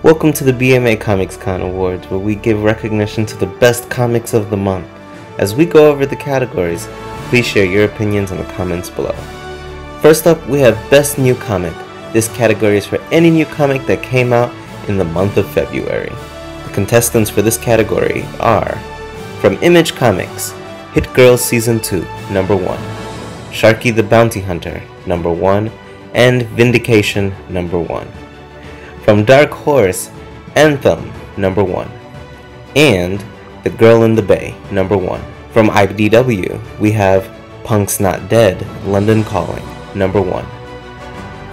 Welcome to the BMA Comics Con Awards, where we give recognition to the best comics of the month. As we go over the categories, please share your opinions in the comments below. First up, we have Best New Comic. This category is for any new comic that came out in the month of February. The contestants for this category are from Image Comics, Hit Girls Season 2, number 1, Sharky the Bounty Hunter, number 1, and Vindication, number 1. From Dark Horse, Anthem, number 1, and The Girl in the Bay, number 1. From IDW, we have Punk's Not Dead, London Calling, number 1.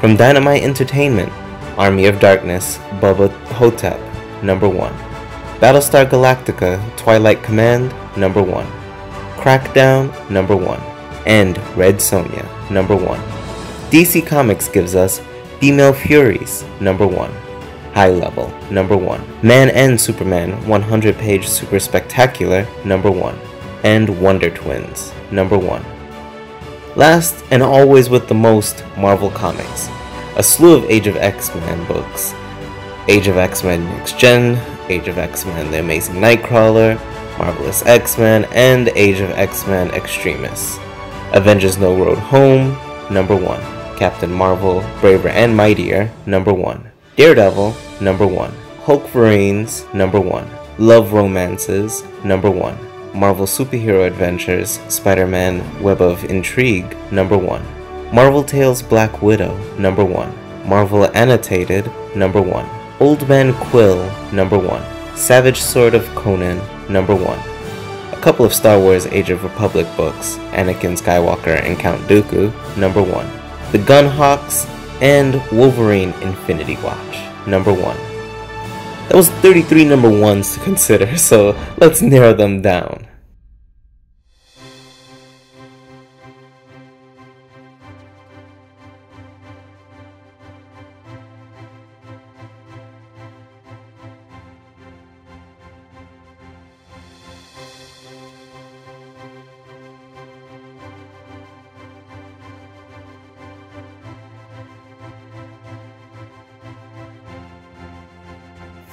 From Dynamite Entertainment, Army of Darkness, Bubba Hotep, number 1. Battlestar Galactica, Twilight Command, number 1. Crackdown, number 1. And Red Sonja, number 1. DC Comics gives us Female Furies, number 1. High Level, number 1. Man and Superman 100-page Super Spectacular, number 1. And Wonder Twins, number 1. Last, and always with the most, Marvel Comics. A slew of Age of X-Men books. Age of X-Men Next Gen, Age of X-Men The Amazing Nightcrawler, Marvelous X-Men, and Age of X-Men Extremis. Avengers No Road Home, number 1. Captain Marvel, Braver and Mightier, number 1. Daredevil, number 1. Hulkverines, number 1. Love Romances, number 1. Marvel Superhero Adventures, Spider-Man Web of Intrigue, number 1. Marvel Tales Black Widow, number 1. Marvel Annotated, number 1. Old Man Quill, number 1. Savage Sword of Conan, number 1. A couple of Star Wars Age of Republic books, Anakin Skywalker and Count Dooku, number 1. The Gunhawks, and Wolverine Infinity Watch, number 1. That was 33 number 1s to consider, so let's narrow them down.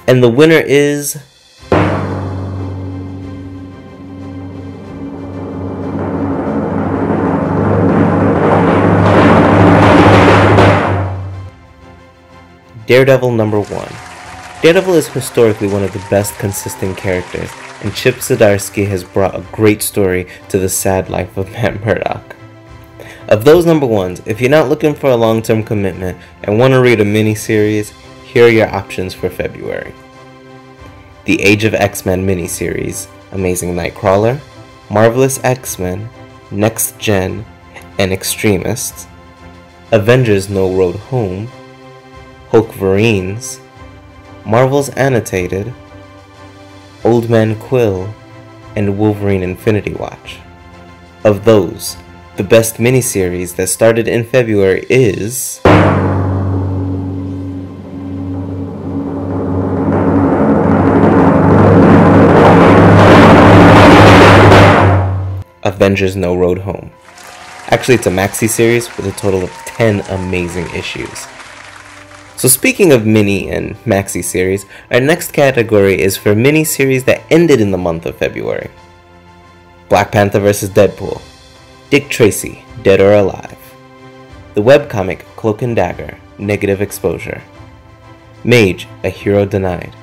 And the winner is Daredevil number 1. Daredevil is historically one of the best consistent characters, and Chip Zdarsky has brought a great story to the sad life of Matt Murdock. Of those number 1s, if you're not looking for a long-term commitment and want to read a miniseries, here are your options for February. The Age of X-Men miniseries, Amazing Nightcrawler, Marvelous X-Men, Next Gen, and Extremists, Avengers No Road Home, Hulkverines, Marvel's Annotated, Old Man Quill, and Wolverine Infinity Watch. Of those, the best miniseries that started in February is Avengers No Road Home. Actually, it's a maxi series with a total of 10 amazing issues. So speaking of mini and maxi series, our next category is for mini series that ended in the month of February. Black Panther vs. Deadpool, Dick Tracy, Dead or Alive, the webcomic Cloak and Dagger, Negative Exposure, Mage, A Hero Denied,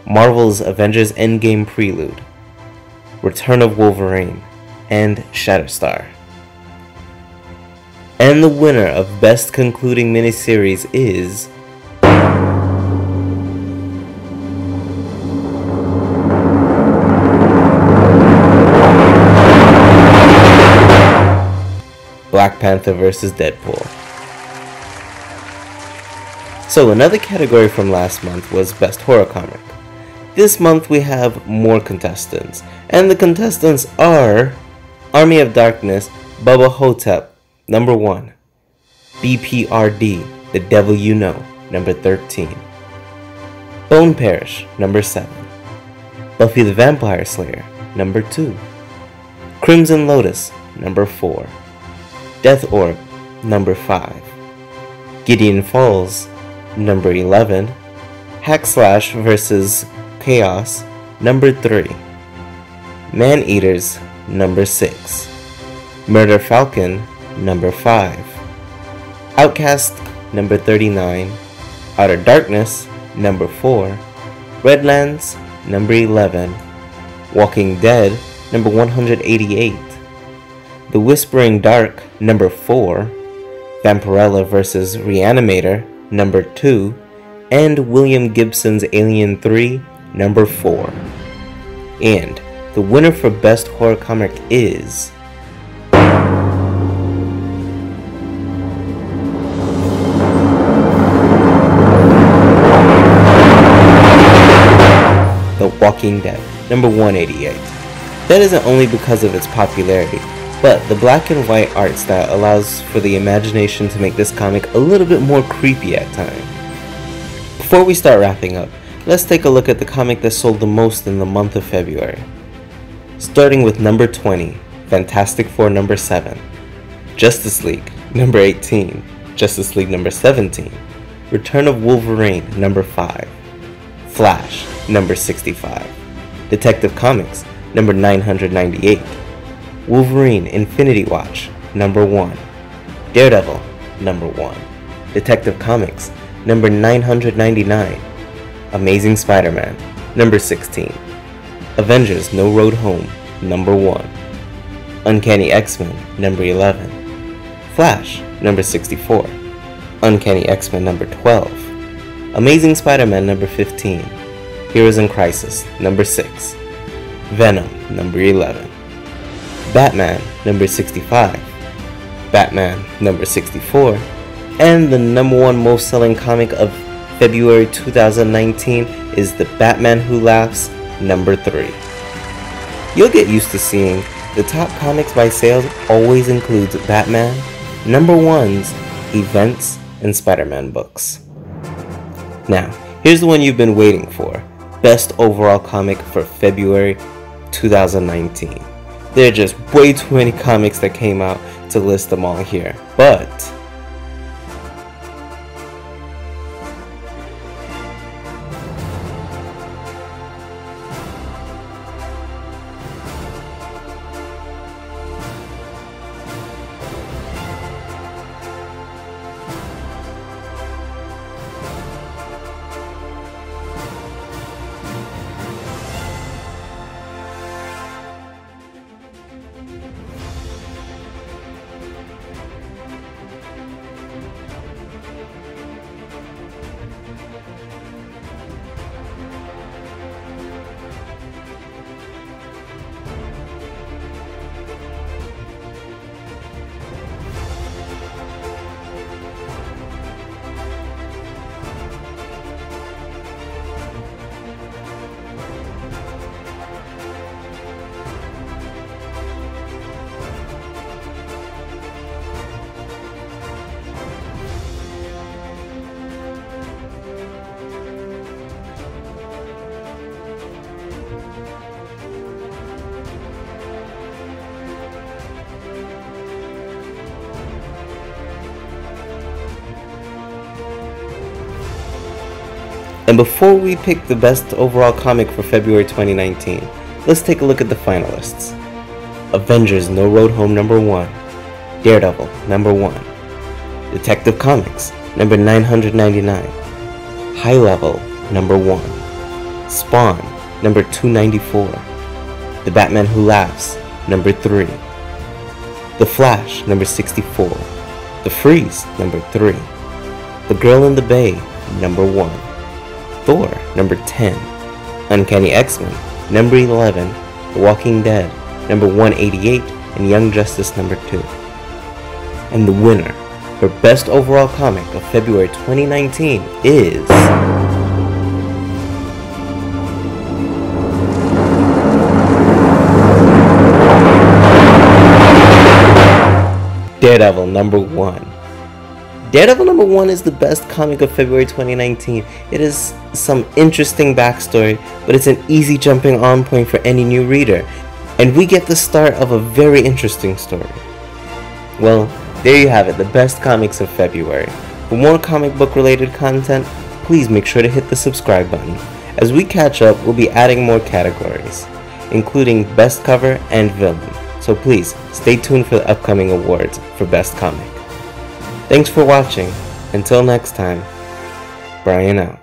Marvel's Avengers Endgame Prelude, Return of Wolverine, and Shatterstar. And the winner of Best Concluding Miniseries is Black Panther vs. Deadpool. So another category from last month was Best Horror Comic. This month we have more contestants, and the contestants are Army of Darkness, Bubba Hotep, number 1, BPRD, The Devil You Know, number 13, Bone Parish, number 7, Buffy the Vampire Slayer, number 2, Crimson Lotus, number 4. Death Orb, number 5. Gideon Falls, number 11. Hackslash vs. Chaos, number 3. Man-Eaters, number 6. Murder Falcon, number 5. Outcast, number 39. Outer Darkness, number 4. Redlands, number 11. Walking Dead, number 188. The Whispering Dark, number 4. Vampirella vs. Reanimator, number 2. And William Gibson's Alien 3, number 4. And the winner for Best Horror Comic is... The Walking Dead, number 188. That isn't only because of its popularity, but the black and white art style allows for the imagination to make this comic a little bit more creepy at times. Before we start wrapping up, let's take a look at the comic that sold the most in the month of February. Starting with number 20, Fantastic Four number 7, Justice League number 18, Justice League number 17, Return of Wolverine number 5, Flash number 65, Detective Comics number 998, Wolverine Infinity Watch number 1, Daredevil number 1, Detective Comics number 999, Amazing Spider-Man number 16, Avengers No Road Home number 1, Uncanny X-Men number 11, Flash number 64, Uncanny X-Men number 12, Amazing Spider-Man number 15, Heroes in Crisis number 6, Venom number 11, Batman number 65, Batman number 64, and the number 1 most selling comic of February 2019 is The Batman Who Laughs number 3. You'll get used to seeing the top comics by sales always includes Batman, number 1's, events, and Spider-Man books. Now, here's the one you've been waiting for, Best Overall Comic for February 2019. There are just way too many comics that came out to list them all here, but And before we pick the best overall comic for February 2019, let's take a look at the finalists. Avengers No Road Home number 1, Daredevil number 1, Detective Comics number 999, High Level number 1, Spawn number 294, The Batman Who Laughs number 3, The Flash number 64, The Freeze number 3, The Girl in the Bay number 1, Thor number 10, Uncanny X-Men number 11, The Walking Dead number 188, and Young Justice number 2. And the winner for Best Overall Comic of February 2019 is... Daredevil number 1. Daredevil number 1 is the best comic of February 2019. It is some interesting backstory, but it's an easy jumping on point for any new reader. And we get the start of a very interesting story. Well, there you have it, the best comics of February. For more comic book related content, please make sure to hit the subscribe button. As we catch up, we'll be adding more categories, including best cover and villain. So please, stay tuned for the upcoming awards for best comic. Thanks for watching. Until next time, Brian out.